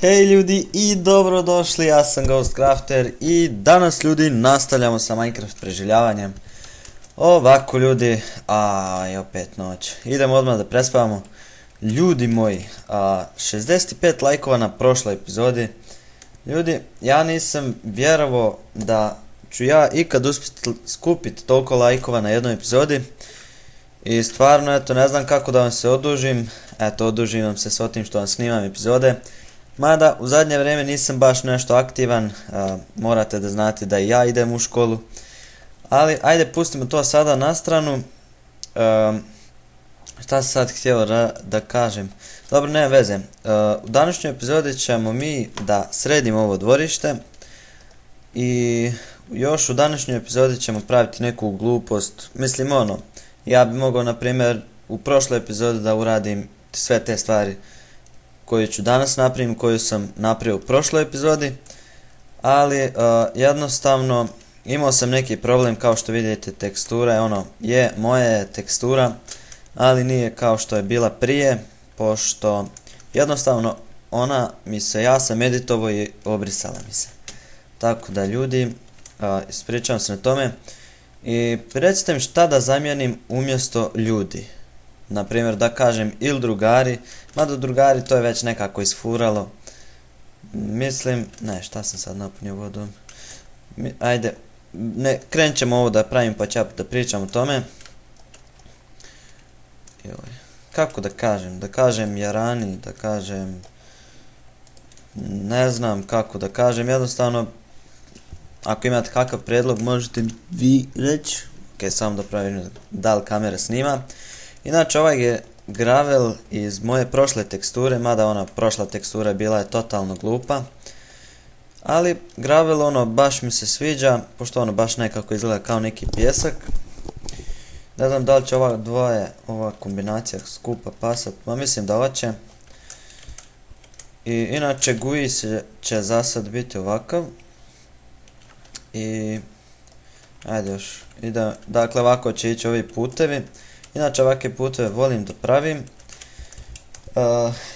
Hej ljudi i dobrodošli, ja sam Ghostcrafter i danas ljudi nastavljamo sa Minecraft preživljavanjem. Ovako ljudi, i opet noć. Idemo odmah da prespavamo. Ljudi moji, 65 lajkova na prošloj epizodi. Ljudi, ja nisam vjerovao da ću ja ikad uspjeti skupiti toliko lajkova na jednoj epizodi. I stvarno, eto, ne znam kako da vam se odužim. Eto, odužim vam se s otim što vam snimam epizode. Mada, u zadnje vrijeme nisam baš nešto aktivan. Morate da znate da i ja idem u školu. Ali, ajde, pustimo to sada na stranu. Šta sam sad htio da kažem? Dobro, nema veze. U današnjoj epizodi ćemo mi da sredimo ovo dvorište. I još u današnjoj epizodi ćemo praviti neku glupost. Mislim ja bi mogao na primjer u prošloj epizodi da uradim sve te stvari koje ću danas napravim, koju sam napravio u prošloj epizodi. Ali jednostavno imao sam neki problem, kao što vidite tekstura je moja tekstura, ali nije kao što je bila prije, pošto jednostavno ja sam editovao i obrisala mi se. Tako da ljudi, ispričavam se na tome. I recite mi šta da zamijenim umjesto ljudi. Naprimjer da kažem ili drugari, mada drugari to je već nekako isfuralo. Mislim, šta sam sad napunio vodom. Ajde, krenut ćemo ovo da pravim pa ću da pričam o tome. Kako da kažem jarani, da kažem, ne znam kako da kažem, jednostavno. Ako imate kakav predlog možete vi reći. Ok, samo da pravim da li kamera snima. Inače ovaj je gravel iz moje prošle teksture, mada ona prošla tekstura bila je totalno glupa. Ali gravel baš mi se sviđa, pošto baš nekako izgleda kao neki pjesak. Ne znam da li će ova kombinacija skupa pasat, ma mislim da hoće. I inače GUI će za sad biti ovakav. I ajde još, dakle ovako će ići ovi putevi. Inače ovakve puteve volim da pravim.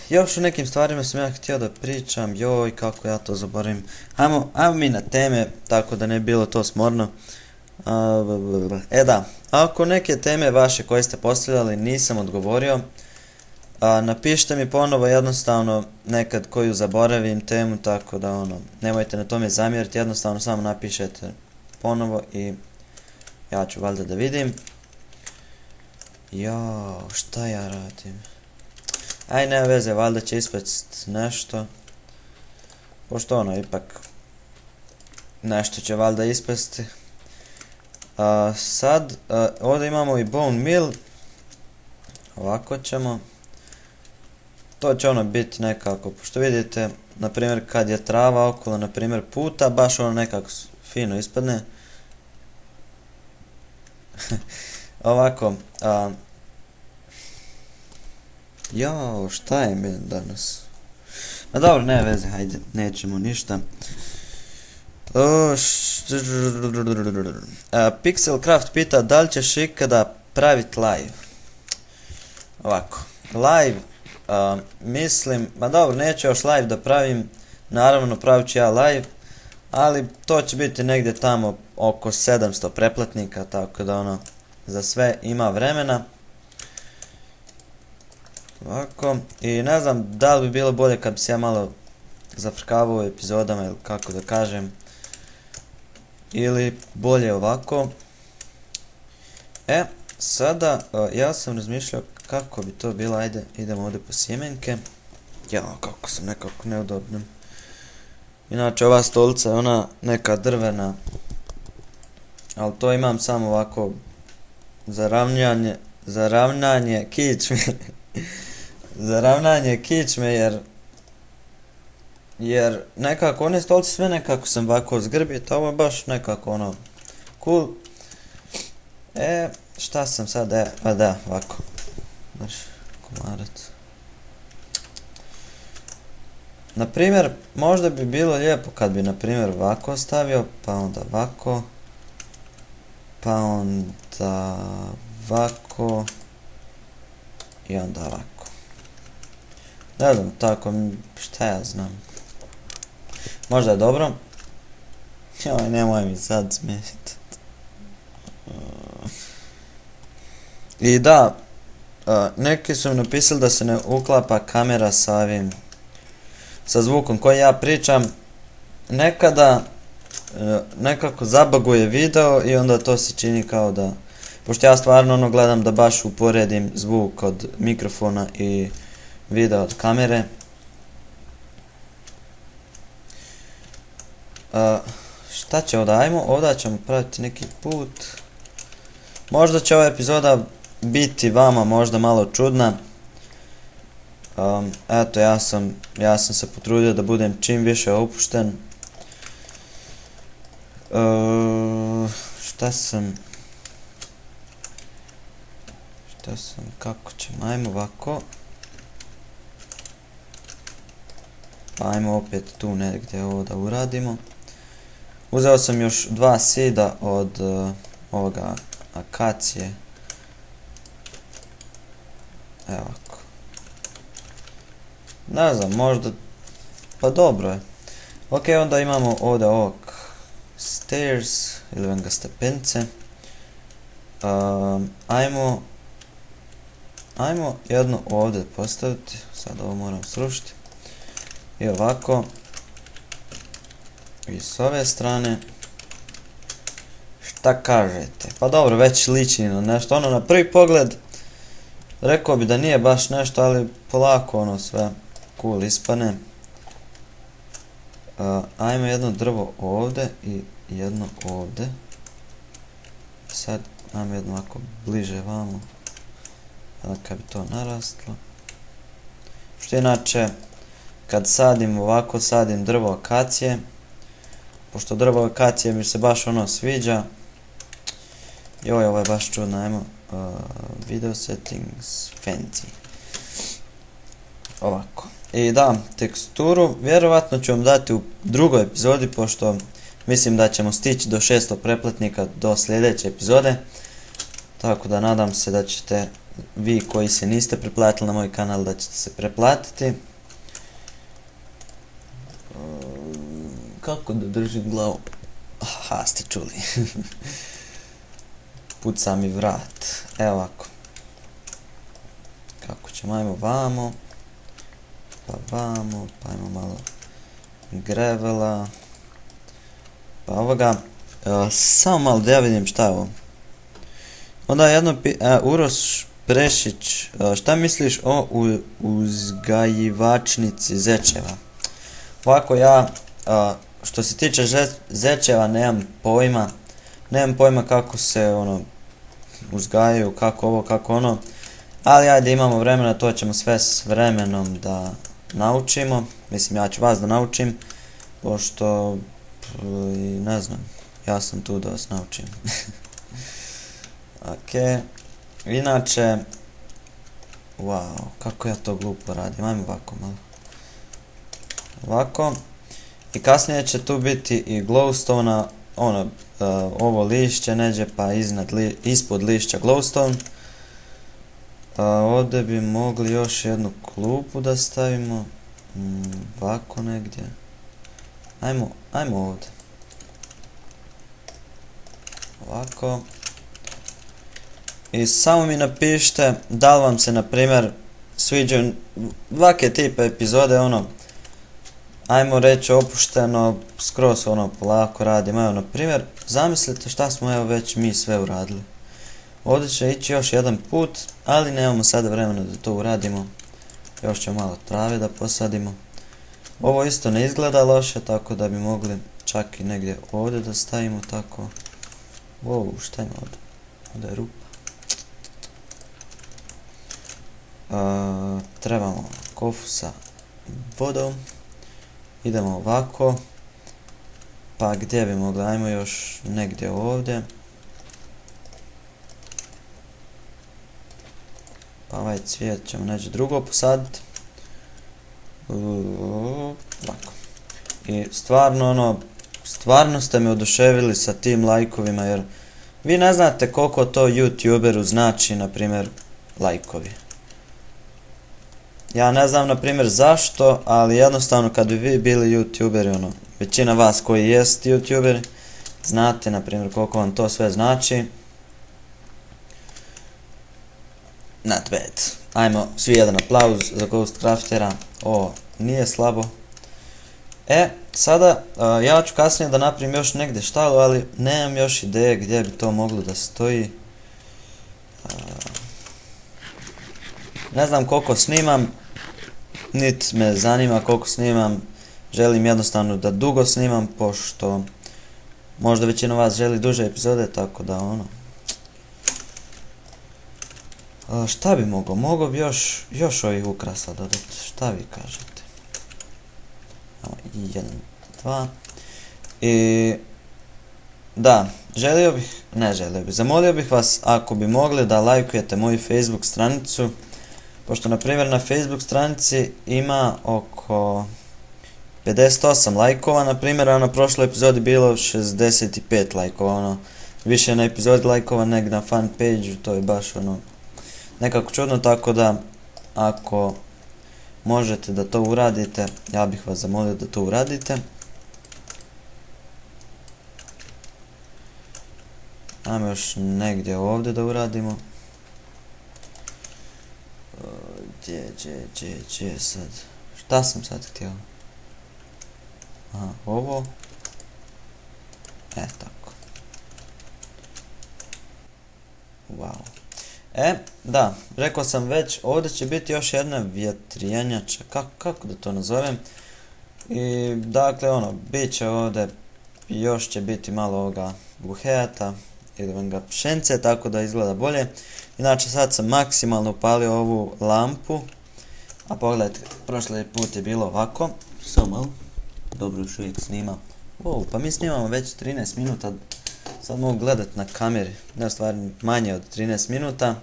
Još u nekim stvarima sam ja htio da pričam, joj kako ja to zaboravim. Ajmo mi na teme, tako da ne bi bilo to smorno. Ako neke teme vaše koje ste postavljali nisam odgovorio, napišite mi ponovo, jednostavno nekad koju zaboravim temu, tako da nemojte na tome zamjeriti, jednostavno samo napišete ponovo i ja ću valjda da vidim. Jao, šta ja radim? Aj, nema veze, valjda će ispast nešto. Pošto ipak nešto će valjda ispasti. Sad, ovdje imamo i bone meal. Ovako ćemo. To će biti nekako, pošto vidite, na primjer kad je trava okolo, na primjer puta, baš nekako fino ispadne. Ovako, jao, šta je meni danas? Ma dobro, ne veze, hajde, nećemo ništa. Pixelcraft pita da li ćeš ikada praviti live. Ovako, live, mislim, ma dobro, neću još live da pravim, naravno pravit ću ja live, ali to će biti negdje tamo oko 700 pretplatnika, tako da za sve ima vremena. Ovako, i ne znam da li bi bilo bolje kad bi se ja malo zafrkavao u epizodama ili kako da kažem, ili bolje ovako. Sada ja sam razmišljao kako bi to bilo, ajde idemo ovdje po sjemenke. Jao, kako sam nekako neudobno. Inače ova stolica je neka drvena, ali to imam samo ovako zaravnanje kičme. Zaravnanje kičme jer nekako one stolice sve nekako sam ovako zgrbio, to ovo je baš nekako cool. Šta sam sad, ovako. Znaš, komarac. Naprimjer, možda bi bilo lijepo kad bi naprimjer ovako ostavio, pa onda ovako. Pa onda ovako. I onda ovako. Ne znam, tako, šta ja znam. Možda je dobro. Joj, nemoj mi sad smetati. I da, neki su mi napisali da se ne uklapa kamera sa ovim, sa zvukom koji ja pričam. Nekada nekako zabaguje video i onda to se čini kao da, pošto ja stvarno gledam da baš uporedim zvuk od mikrofona i video od kamere. Šta će ovdje, ajmo, ovdje ćemo praviti neki put. Možda će ova epizoda biti vama možda malo čudna. Eto, ja sam se potrudio da budem čim više opušten. Kako ćemo, ajmo ovako. Ajmo opet tu negdje ovo da uradimo. Uzeo sam još 2 sida od ovoga akacije. Evo ovako. Ne znam, možda, pa dobro je. Ok, onda imamo ovdje ovog stairs, ili vam ga stepence. Ajmo jedno ovdje postaviti, sad ovo moram srušiti. I ovako. I s ove strane. Šta kažete? Pa dobro, već liči na nešto. Ono na prvi pogled rekao bi da nije baš nešto, ali polako ono sve cool ispane. Ajmo jedno drvo ovdje i jedno ovdje. Sad ajmo jedno ovako bliže vamo. Kad bi to narastlo. Što inače, kad sadim ovako, sadim drvo akacije. Pošto drvo akacije mi se baš ono sviđa. Joj, ovo je baš čudno, ajmo. Video settings, fancy. Ovako. I da, teksturu, vjerovatno ću vam dati u drugoj epizodi, pošto mislim da ćemo stići do 600 pretplatnika do sljedeće epizode. Tako da nadam se da ćete vi koji se niste pretplatili na moj kanal, da ćete se pretplatiti. Kako da držim glavu? Aha, ste čuli. Puca mi vrat. Evo ovako. Kako ćemo, ajmo vamo. Pa vamo, pa ajmo malo grevela. Pa ovoga, samo malo da ja vidim šta je ovo. Onda jedno Uroš Prešić, šta misliš o uzgajivačnici zečeva? Ovako ja, što se tiče zečeva nemam pojma. Nemam pojma kako se ono uzgajaju, kako ovo, kako ono. Ali ajde, imamo vremena, to ćemo sve s vremenom da naučimo. Mislim, ja ću vas da naučim, pošto, ne znam, ja sam tu da vas naučim. Ok, inače, wow, kako ja to glupo radim, ajmo ovako malo. Ovako, i kasnije će tu biti i glowstone, ono, ovo lišće neđe, pa ispod lišća glowstone. Ovdje bi mogli još jednu klupu da stavimo, ovako negdje. Ajmo ovdje. Ovako. I samo mi napišite da li vam se, na primjer, sviđaju ovake tipe epizode, ono, ajmo reći opušteno, skroz ono polako radim. Evo, na primjer, zamislite šta smo evo već mi sve uradili. Ovdje će ići još jedan put, ali nemamo sada vremena da to uradimo. Još ćemo malo trave da posadimo. Ovo isto ne izgleda loše, tako da bi mogli čak i negdje ovdje da stavimo tako. Wow, šta ima ovdje? Ovdje je rupa. Trebamo kofu sa vodom. Idemo ovako. Pa gdje bi mogli? Ajmo još negdje ovdje. Pa ovaj cvijet ćemo neđe drugo posaditi. Ovako. I stvarno ono, stvarno ste me oduševili sa tim lajkovima, jer vi ne znate koliko to YouTuberu znači, na primjer, lajkovi. Ja ne znam, na primjer, zašto, ali jednostavno kad bi vi bili YouTuberi, ono, većina vas koji jest youtuberi znate, na primjer, koliko vam to sve znači. Not bad. Ajmo svi jedan aplauz za Ghost Craftera. Ovo nije slabo. Sada ja ću kasnije da napravim još negdje štalu, ali nemam još ideje gdje bi to moglo da stoji. Ne znam koliko snimam, niti me zanima koliko snimam. Želim jednostavno da dugo snimam, pošto možda većina vas želi duže epizode, tako da ono. Šta bi mogao? Mogao bi još ovih ukrasa dodati. Šta vi kažete? I 1, 2. I da, zamolio bih vas ako bi mogli da lajkujete moju Facebook stranicu, pošto na primjer na Facebook stranici ima oko 58 lajkova, na primjer, a na prošloj epizodi bilo 65 lajkova, ono, više na epizodi lajkova nego na fan page, to je baš ono, nekako čudno, tako da, ako možete da to uradite, ja bih vas zamolio da to uradite. Ajmo još negdje ovdje da uradimo. Gdje sad? Šta sam sad htio? Aha, ovo. Tako. Wow. Da, rekao sam već, ovdje će biti još jedna vjetrenjača, kako da to nazovem. I dakle ono, bit će ovdje, još će biti malo ovoga buhejata ili ga pšence, tako da izgleda bolje. Inače sad sam maksimalno upalio ovu lampu, a pogledajte, prošli put je bilo ovako, samo malo, dobro još uvijek snima. Wow, pa mi snimamo već 13 minuta, sad mogu gledat na kameri, ne, stvari manje od 13 minuta.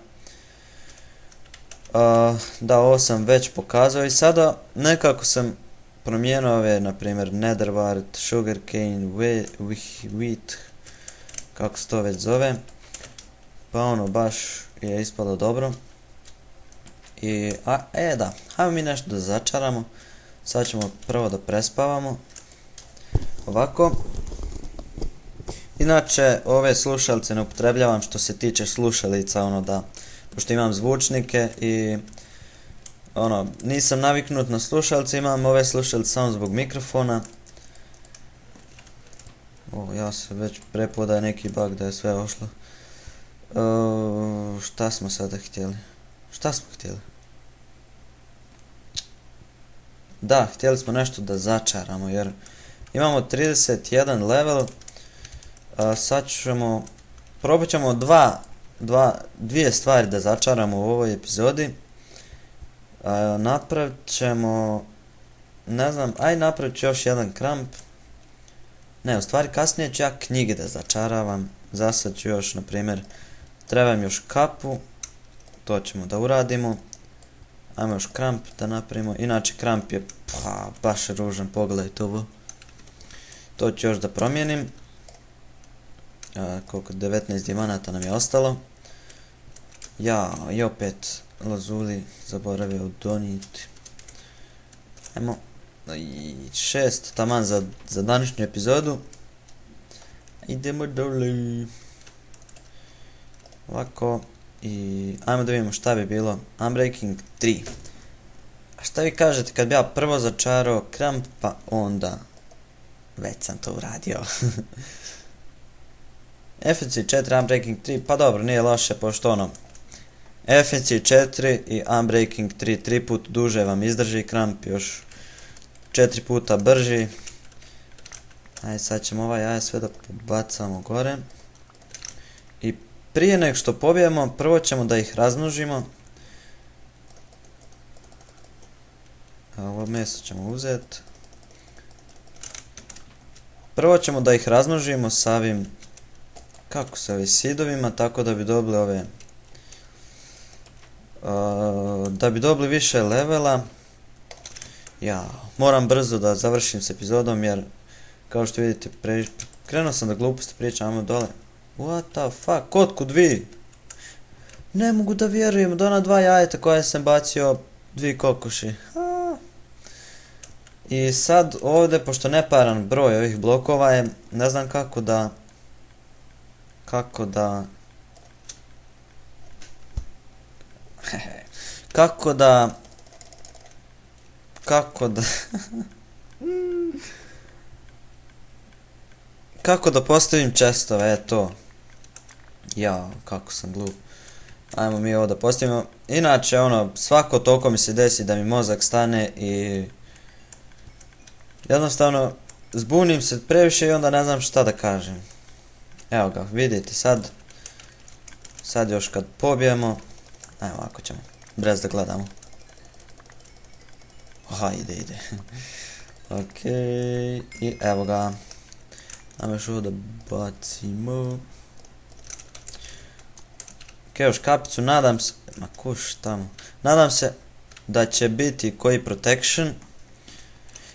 Da, ovo sam već pokazao i sada nekako sam promijenio ove, na primjer, netherwart, sugarcane, wheat, kako se to već zove, pa ono, baš je ispalo dobro. I, da, hajmo mi nešto da začaramo, sad ćemo prvo da prespavamo, ovako. Inače, ove slušalice ne upotrebljavam što se tiče slušalica, ono da, pošto imam zvučnike i ono, nisam naviknut na slušalice, imam ove slušalice samo zbog mikrofona. Ja se već prepo da je neki bug da je sve ošlo. Šta smo sada htjeli? Da, htjeli smo nešto da začaramo, jer imamo 31 level. Sad ćemo, probat ćemo dvije stvari da začaramo u ovoj epizodi. Napravit ćemo, ne znam, napravit ću još jedan kramp. Ne, u stvari kasnije ću ja knjige da začaravam. Zasad ću još, na primjer, trebam još kapu, to ćemo da uradimo. Ajmo još kramp da napravimo, inače kramp je baš ružan, pogledajte ovo. To ću još da promijenim. Koliko 19 dijamanata nam je ostalo. I opet lazuli zaboravio donijeti. Ajmo 6 taman za današnju epizodu. Idemo dole. Ovako. I ajmo da vidimo šta bi bilo. Unbreaking 3. A šta vi kažete kad bi ja prvo začarao kramp, pa onda već sam to uradio. FNC 4, Unbreaking 3, pa dobro, nije loše, pošto ono, FNC 4 i Unbreaking 3, 3 put duže vam izdrži kramp, još 4 puta brži. Ajde, sad ćemo ovaj jaje sve da pobacamo gore. I prije nego što pobijemo, prvo ćemo da ih razmnožimo. Ovo meso ćemo uzeti. Prvo ćemo da ih razmnožimo sa ovim, kako se ovi sidovima, tako da bi dobili ove, da bi dobili više levela. Ja, moram brzo da završim s epizodom jer, kao što vidite, krenuo sam da gluposti pričam, ajmo dole. What the fuck, kotku dvi? Ne mogu da vjerujem, da ona dva jajeta koja sam bacio, dvi kokoši. I sad ovdje, pošto neparan broj ovih blokova je, ne znam kako da kako da kako da postavim chestove, to. Ja, kako sam glup. Ajmo mi ovo da postavimo. Inače, svako toliko mi se desi da mi mozak stane i jednostavno zbunim se previše i onda ne znam šta da kažem. Evo ga, vidite sad. Sad još kad pobijemo. Ajmo, ovako ćemo. Brez da gledamo. Aha, ide. Okej, i evo ga. Ajmo još ovo da bacimo. Okej, još kapicu, nadam se, ma kuš tamo, nadam se da će biti koji protection.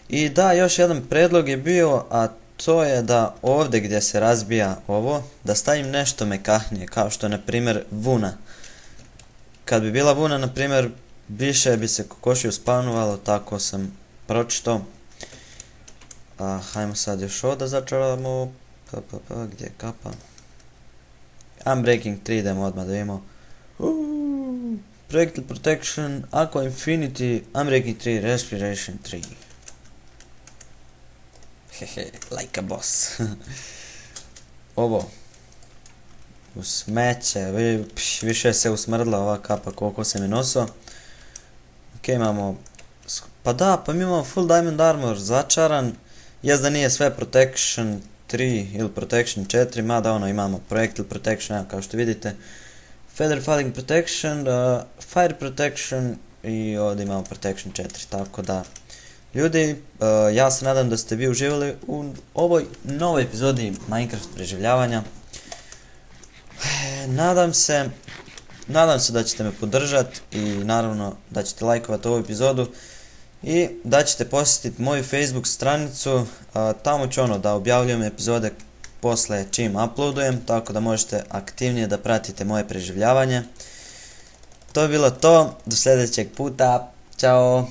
I da, još jedan predlog je bio, a to je da ovdje gdje se razbija ovo, da stavim nešto mekahnije, kao što je na primjer vuna. Kad bi bila vuna, na primjer, više bi se kokoši uspavnovalo, tako sam pročito. Hajmo sad još ovo da začaramo, gdje je kapa? Unbreaking 3, idemo odmah da vidimo. Projectile Protection, Aqua Infinity, Unbreaking 3, Respiration 3. Hehe, like a boss. Ovo. U smeće, više se usmrdla ova kapa koliko se mi nosio. Ok, imamo... Pa da, pa mi imamo full diamond armor začaran. Jest da nije sve Protection 3 ili Protection 4, mada imamo Projectile Protection, kao što vidite. Feather Falling Protection, Fire Protection i ovdje imamo Protection 4, tako da... Ljudi, ja se nadam da ste vi uživali u ovoj novoj epizodi Minecraft preživljavanja. Nadam se da ćete me podržati i naravno da ćete lajkovati ovu epizodu i da ćete posjetiti moju Facebook stranicu, tamo ću da objavljujem epizode posle čim uploadujem, tako da možete aktivnije da pratite moje preživljavanje. To je bilo to, do sljedećeg puta, ćao!